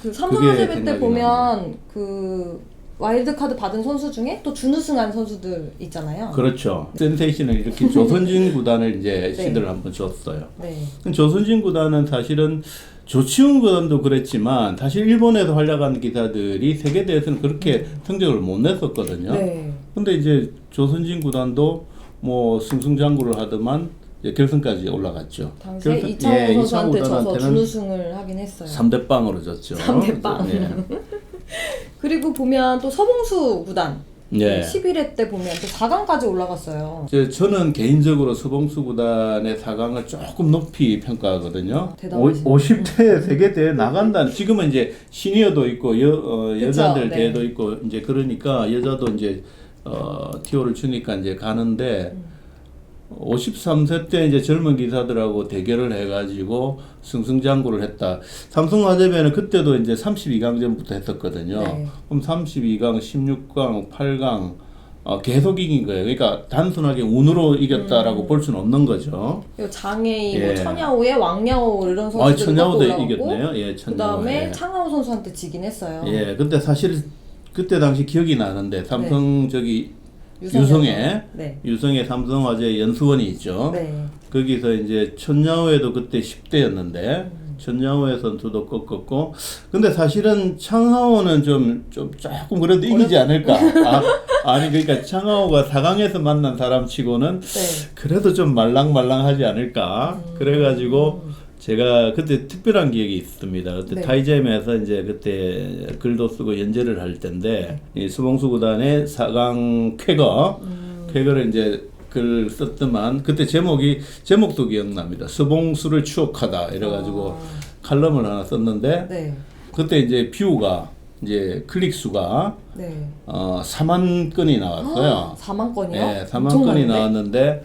그 삼성화재배 때 보면 그 와일드카드 받은 선수 중에 또 준우승한 선수들 있잖아요. 그렇죠. 센세이션을 이렇게 조선진 구단을 이제 네. 시드를 한번 줬어요. 네. 조선진 구단은 사실은 조치훈 구단도 그랬지만 사실 일본에서 활약한 기사들이 세계 대회에서는 그렇게 성적을 못 냈었거든요. 네. 근데 이제 조선진 구단도 뭐 승승장구를 하더만 이제 결승까지 올라갔죠. 당시에 이창호 선수한테 져서 준우승을 하긴 했어요. 3대 빵으로 졌죠. 3대 빵. 예. 그리고 보면 또 서봉수 구단 예. 11회 때 보면 또 4강까지 올라갔어요. 저는 개인적으로 서봉수 구단의 4강을 조금 높이 평가하거든요. 대단하시네요. 50대 세계 대회 나간다는 지금은 이제 시니어도 있고 여자들 네. 대회도 있고 이제 그러니까 여자도 이제 티오를 주니까 이제 가는데 53세 때 이제 젊은 기사들하고 대결을 해가지고 승승장구를 했다. 삼성화재배는 그때도 이제 32강전부터 했었거든요. 네. 그럼 32강, 16강, 8강 계속 이긴 거예요. 그러니까 단순하게 운으로 이겼다라고 볼 수는 없는 거죠. 장애인, 예. 뭐 천야오의 왕야오 이런 선수들도 천야오도 올라갔고 이겼네요. 예, 천야오. 그다음에 예. 창하오 선수한테 지긴 했어요. 예, 근데 사실 그때 당시 기억이 나는데 삼성 저기 유성의 유성의 삼성화재 연수원이 있죠. 네. 거기서 이제 천야오에도 그때 10대였는데 천야오의 선수도 꺾었고 근데 사실은 창하오는 좀 조금 그래도 이기지 않을까. 아니 그러니까 창하오가 4강에서 만난 사람 치고는 네. 그래도 좀 말랑말랑하지 않을까. 그래가지고 제가 그때 특별한 기억이 있습니다. 그때 네. 타이잼에서 이제 그때 글도 쓰고 연재를 할 텐데 이 수봉수 구단의 4강 쾌거를 이제 글 썼더만 그때 제목도 기억납니다. 수봉수를 추억하다 이래가지고 칼럼을 하나 썼는데 네. 그때 이제 뷰가 이제 클릭 수가 네. 4만 건이 나왔어요. 4만 건이요? 네, 4만 건이 나왔는데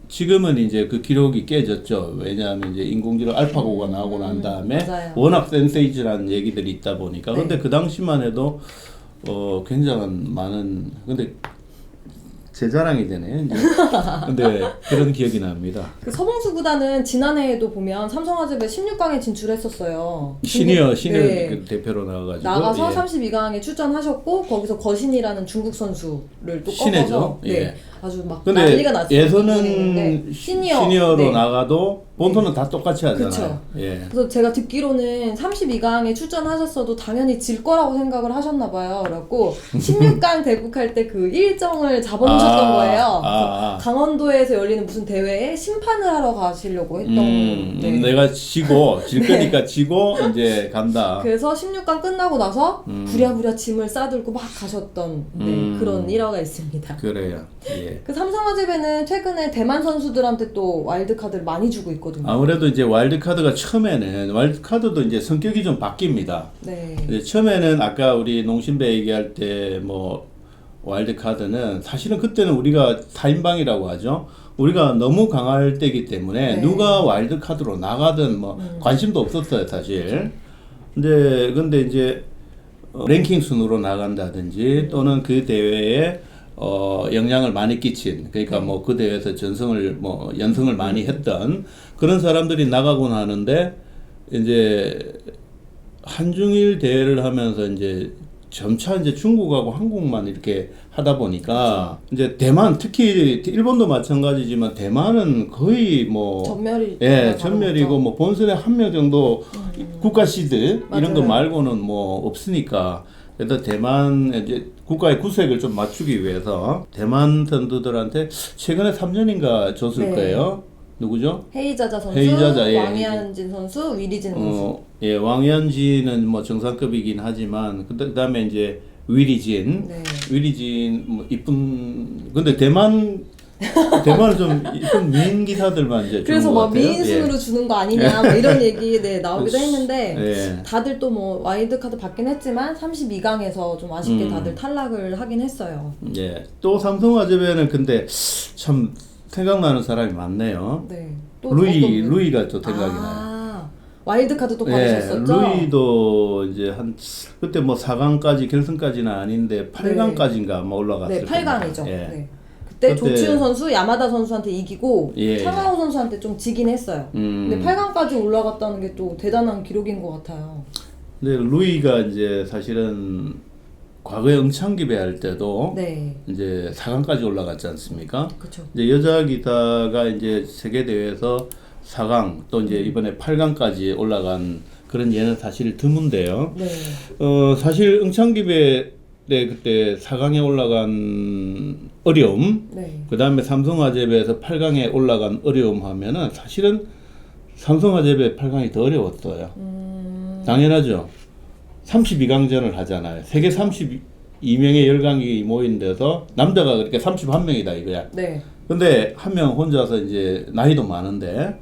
지금은 이제 그 기록이 깨졌죠. 왜냐하면 이제 인공지능 알파고가 나오고 난 다음에 맞아요. 워낙 센세이지라는 얘기들이 있다 보니까. 네. 근데 그 당시만 해도 굉장한 많은 근데 제 자랑이 되네. 이제. 근데 그런 기억이 납니다. 그 서봉수 구단은 지난해에도 보면 삼성화재배 16강에 진출했었어요. 시니어 네. 그 대표로 나와가지고 나가서 예. 32강에 출전하셨고 거기서 거신이라는 중국 선수를 또 신예죠. 꺾어서 예. 네, 아주 막 근데 난리가 났어요. 예선은 시니어로 네. 나가도 본토는 다 똑같이 하잖아요. 그쵸. 예. 그래서 제가 듣기로는 32강에 출전하셨어도 당연히 질 거라고 생각을 하셨나 봐요. 그래갖고 16강 대국할 때 그 일정을 잡아놓으셨던 거예요. 그래서 강원도에서 열리는 무슨 대회에 심판을 하러 가시려고 했던 네. 내가 질 거니까 지고 이제 간다. 그래서 16강 끝나고 나서 부랴부랴 짐을 싸들고 막 가셨던 그런 일화가 있습니다. 그래요. 예. 그 삼성화재배는 최근에 대만 선수들한테 또 와일드카드를 많이 주고 있거든요. 아무래도 이제 와일드카드가 처음에는 와일드카드도 이제 성격이 좀 바뀝니다. 네. 처음에는 아까 우리 농심배 얘기할 때 뭐 와일드카드는 사실은 그때는 우리가 4인방이라고 하죠. 우리가 너무 강할 때기 때문에 네. 누가 와일드카드로 나가든 뭐 관심도 없었어요, 사실. 근데 이제 랭킹 순으로 나간다든지 또는 그 대회에 영향을 많이 끼친 그러니까 뭐 그 대회에서 연승을 많이 했던 그런 사람들이 나가곤 하는데 이제 한중일 대회를 하면서 이제 점차 이제 중국하고 한국만 이렇게 하다 보니까 이제 대만 특히 일본도 마찬가지지만 대만은 거의 뭐 전멸이고 뭐 본선에 한 명 정도 국가 시드 이런 거 말고는 뭐 없으니까 그래서 대만 이제 국가의 구색을 좀 맞추기 위해서 대만 선수들한테 최근에 3년인가 줬을 거예요. 누구죠? 헤이자자 선수, 예. 왕현진 선수, 위리진 선수. 예, 왕현진은 뭐 정상급이긴 하지만 그다음에 이제 위리진 뭐 이쁜 근데 대만은 좀 이쁜 미인 기사들만 이제 그래서 주는 것 막 같아요. 미인순으로 주는 거 아니냐 뭐 이런 얘기 나오기도 했는데 예. 다들 또 뭐 와일드카드 받긴 했지만 32강에서 좀 아쉽게 다들 탈락을 하긴 했어요. 예. 또 삼성화재배는 근데 참 생각나는 사람이 많네요. 네. 또 루이가 또 생각이 나요. 와일드카드 또 받으셨었죠? 루이도 이제 그때 뭐 4강까지 결승까지는 아닌데 8강까지인가 뭐 올라갔을 네, 8강이죠. 예. 네. 그때 조치훈 선수, 야마다 선수한테 이기고 예. 차가우 선수한테 좀 지긴 했어요. 근데 8강까지 올라갔다는 게 또 대단한 기록인 것 같아요. 근데 루이가 이제 사실은 과거에 응창기배 할 때도 네. 이제 4강까지 올라갔지 않습니까? 그렇죠. 이제 여자 기타가 이제 세계 대회에서 4강 또 이제 이번에 8강까지 올라간 그런 예는 사실 드문데요. 네. 사실 응창기배 때 그때 4강에 올라간 어려움, 네. 그 다음에 삼성화재배에서 8강에 올라간 어려움 하면은 사실은 삼성화재배 8강이 더 어려웠어요. 당연하죠. 32강전을 하잖아요. 세계 32명의 열강이 모인 데서 남자가 그렇게 31명이다 이거야. 네. 근데 한 명 혼자서 이제 나이도 많은데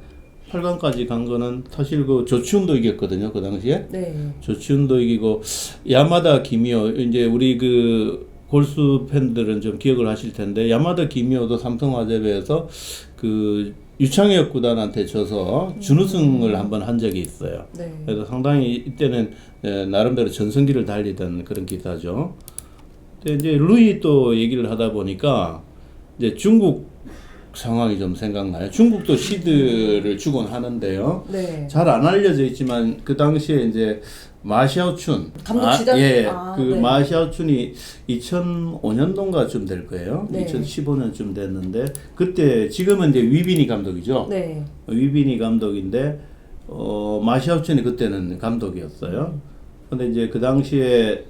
8강까지 간 거는 사실 그 조치훈도 이겼거든요. 그 당시에. 네. 조치훈도 이기고 야마다 기미오 이제 우리 그 골수 팬들은 좀 기억을 하실 텐데 야마다 기미오도 삼성화재배에서 그 유창혁 구단한테 져서 준우승을 한번 한 적이 있어요. 네. 그래서 상당히 이때는 나름대로 전성기를 달리던 그런 기사죠. 근데 이제 루이 또 얘기를 하다 보니까 이제 중국 상황이 좀 생각나요. 중국도 시드를 주곤 하는데요. 네. 잘 안 알려져 있지만 그 당시에 이제 마샤오춘 감독 지단 예, 네. 마샤오춘이 2005년도인가쯤 될 거예요. 네. 2015년쯤 됐는데 그때 지금은 이제 위비니 감독이죠. 네. 위비니 감독인데 마샤오춘이 그때는 감독이었어요. 근데 이제 그 당시에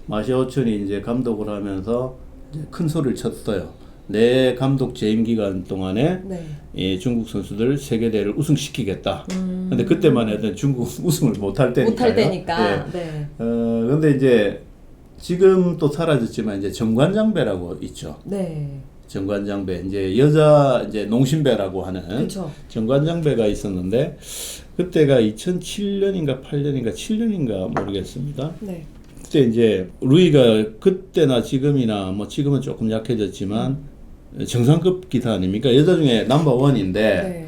마샤오춘이 이제 감독을 하면서 이제 큰 소리를 쳤어요. 내 감독 재임 기간 동안에 네. 이 중국 선수들 세계대회를 우승시키겠다. 근데 그때만 해도 중국 우승을 못할 때니까요. 못할 때니까. 네. 네. 근데 이제 지금 또 사라졌지만 이제 정관장배라고 있죠. 네. 정관장배 이제 여자 이제 농심배라고 하는 그쵸. 정관장배가 있었는데 그때가 2007년인가 8년인가 7년인가 모르겠습니다. 네. 그때 이제 루이가 그때나 지금이나 뭐 지금은 조금 약해졌지만 정상급 기타 아닙니까? 여자 중에 넘버원인데 네.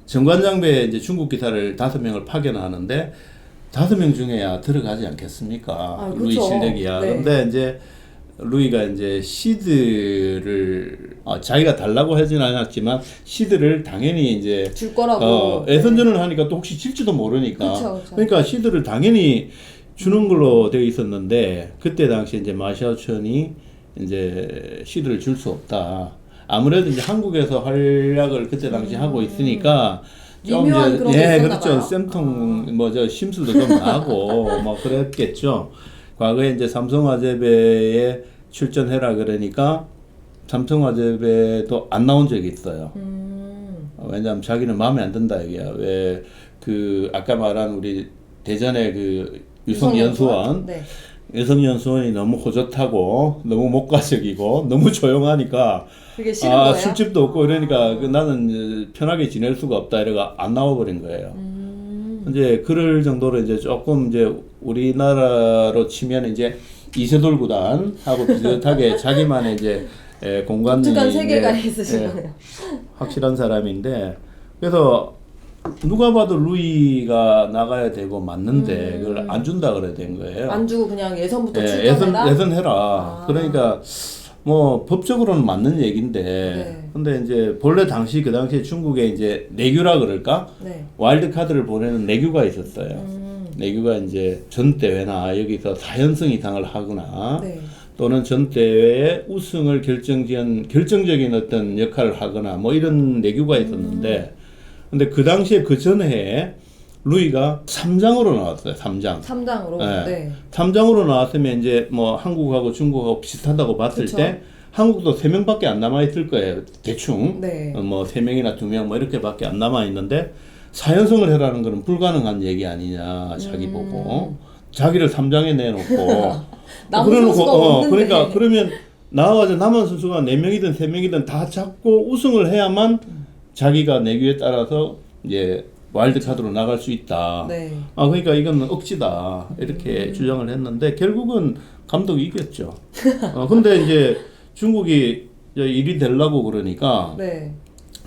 정관장배 이제 중국 기타를 5명을 파견하는데 5명 중에야 들어가지 않겠습니까? 루이 그쵸. 실력이야. 네. 근데 이제 루이가 이제 시드를 자기가 달라고 하진 않았지만 시드를 당연히 이제 줄 거라고. 예선전을 하니까 또 혹시 질지도 모르니까 그쵸. 그러니까 시드를 당연히 주는 걸로 되어 있었는데 그때 당시 이제 마샤오천이 이제 시드를 줄 수 없다. 아무래도 이제 한국에서 활약을 그때 당시 하고 있으니까 좀 미묘한 이제 그런 게 있었나 그렇죠. 봐요. 쌤통 뭐 저 심술도 좀 나고 뭐 그랬겠죠. 과거에 이제 삼성화재배에 출전해라 그러니까 삼성화재배도 안 나온 적이 있어요. 왜냐하면 자기는 마음에 안 든다 얘기야. 왜 그 아까 말한 우리 대전의 그 유성연수원 네. 유성연수원이 너무 호젓하고 너무 목가적이고 너무 조용하니까 그게 싫은 거예요? 술집도 없고 이러니까 나는 편하게 지낼 수가 없다 이래가 안 나와버린 거예요. 이제 그럴 정도로 이제 조금 이제 우리나라로 치면 이제 이세돌 구단하고 비슷하게 자기만의 이제 공간이 독특한 세계관이 있으시네요. 확실한 사람인데 그래서 누가 봐도 루이가 나가야 되고 맞는데 그걸 안 준다 그래 된 거예요. 안 주고 그냥 예선부터 출전해라? 예선해라. 그러니까 뭐 법적으로는 맞는 얘기인데 네. 근데 이제 본래 그 당시에 중국에 이제 내규라 그럴까? 네. 와일드 카드를 보내는 내규가 있었어요. 내규가 이제 전 대회나 여기서 4연승 이상을 하거나 네. 또는 전 대회의 우승을 결정적인 어떤 역할을 하거나 뭐 이런 내규가 있었는데 근데 그 당시에 그 전에 루이가 3장으로 나왔어요. 3장. 3장으로. 네. 네. 3장으로 나왔으면 이제 뭐 한국하고 중국하고 비슷하다고 봤을 그쵸. 때 한국도 3명밖에 안 남아 있을 거예요. 대충. 네. 뭐 3명이나 2명 뭐 이렇게밖에 안 남아 있는데 4연승을 해라는 거는 불가능한 얘기 아니냐. 자기 보고. 자기를 3장에 내놓고 남은 선수가 없는데. 그러니까 그러면 나와가지고 남은 선수가 4명이든 3명이든 다 잡고 우승을 해야만 자기가 내규에 따라서 이제 와일드카드로 나갈 수 있다. 네. 그러니까 이건 억지다. 이렇게 주장을 했는데 결국은 감독이 이겼죠. 근데 이제 중국이 일이 되려고 그러니까 네.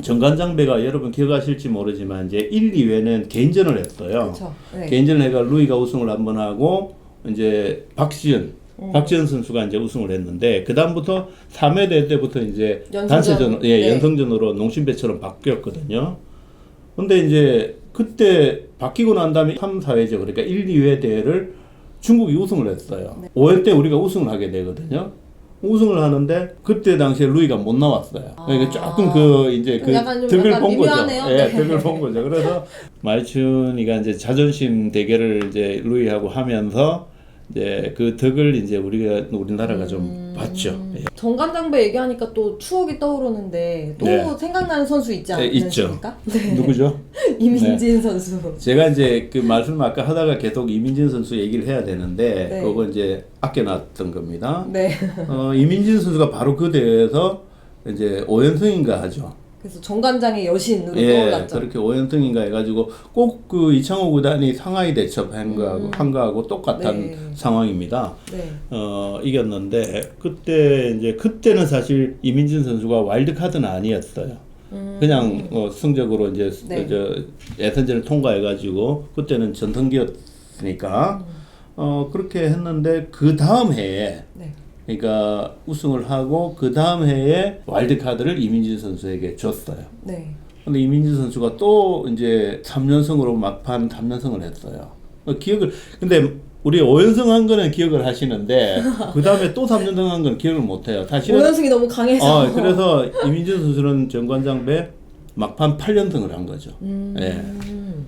정관장배가 여러분 기억하실지 모르지만 이제 1, 2회는 개인전을 했어요. 그쵸. 네. 개인전을 해가 루이가 우승을 한번 하고 이제 박시은 박지현 선수가 이제 우승을 했는데 그 다음부터 3회 대회 때부터 이제 연승전. 단체전, 네. 연승전으로 농심배처럼 바뀌었거든요. 근데 이제 그때 바뀌고 난 다음에 3, 4회죠. 그러니까 1, 2회 대회를 중국이 우승을 했어요. 네. 5회 때 우리가 우승을 하게 되거든요. 우승을 하는데 그때 당시에 루이가 못 나왔어요. 그러니까 조금 그 이제 그 약간 좀 덕을 약간 본 거죠. 미묘하네요. 예, 네. 덕을 본 거죠. 그래서 마이춘이가 이제 자존심 대결을 이제 루이하고 하면서 이제 그 덕을 이제 우리나라가 좀 봤죠. 예. 정관장배 얘기하니까 또 추억이 떠오르는데 또 네. 생각나는 선수 있지 네, 있죠. 않으십니까? 네. 누구죠? 이민진 선수. 제가 이제 그 말씀 아까 하다가 계속 이민진 선수 얘기를 해야 되는데 네. 그거 이제 아껴놨던 겁니다. 네. 이민진 선수가 바로 그 대회에서 이제 5연승인가 하죠. 그래서 정관장의 여신으로 예, 떠올랐죠. 그렇게 5연승인가 해가지고 꼭 그 이창호 구단이 상하이 대첩한 거하고 똑같은 네. 상황입니다. 네. 이겼는데 그때는 사실 이민진 선수가 와일드 카드는 아니었어요. 그냥 승적으로 이제 네. 예선전을 통과해가지고 그때는 전성기였으니까 그렇게 했는데 그 다음 해에 네. 그러니까 우승을 하고 그 다음 해에 와일드 카드를 이민진 선수에게 줬어요. 네. 근데 이민진 선수가 또 이제 3연승으로 막판 3연승을 했어요. 근데 우리 5연승 한 거는 기억을 하시는데 그 다음에 또 3연승 한 건 기억을 못 해요. 사실은 5연승이 너무 강해서. 그래서 이민진 선수는 정관장배 막판 8연승을 한 거죠. 예.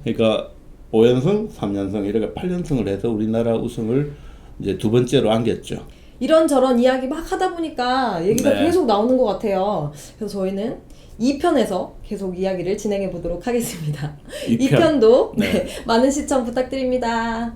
그러니까 5연승, 3연승 이렇게 8연승을 해서 우리나라 우승을 이제 두 번째로 안겼죠. 이런저런 이야기 막 하다 보니까 얘기가 네. 계속 나오는 것 같아요. 그래서 저희는 2편에서 계속 이야기를 진행해 보도록 하겠습니다. 2편. 2편도 네. 많은 시청 부탁드립니다.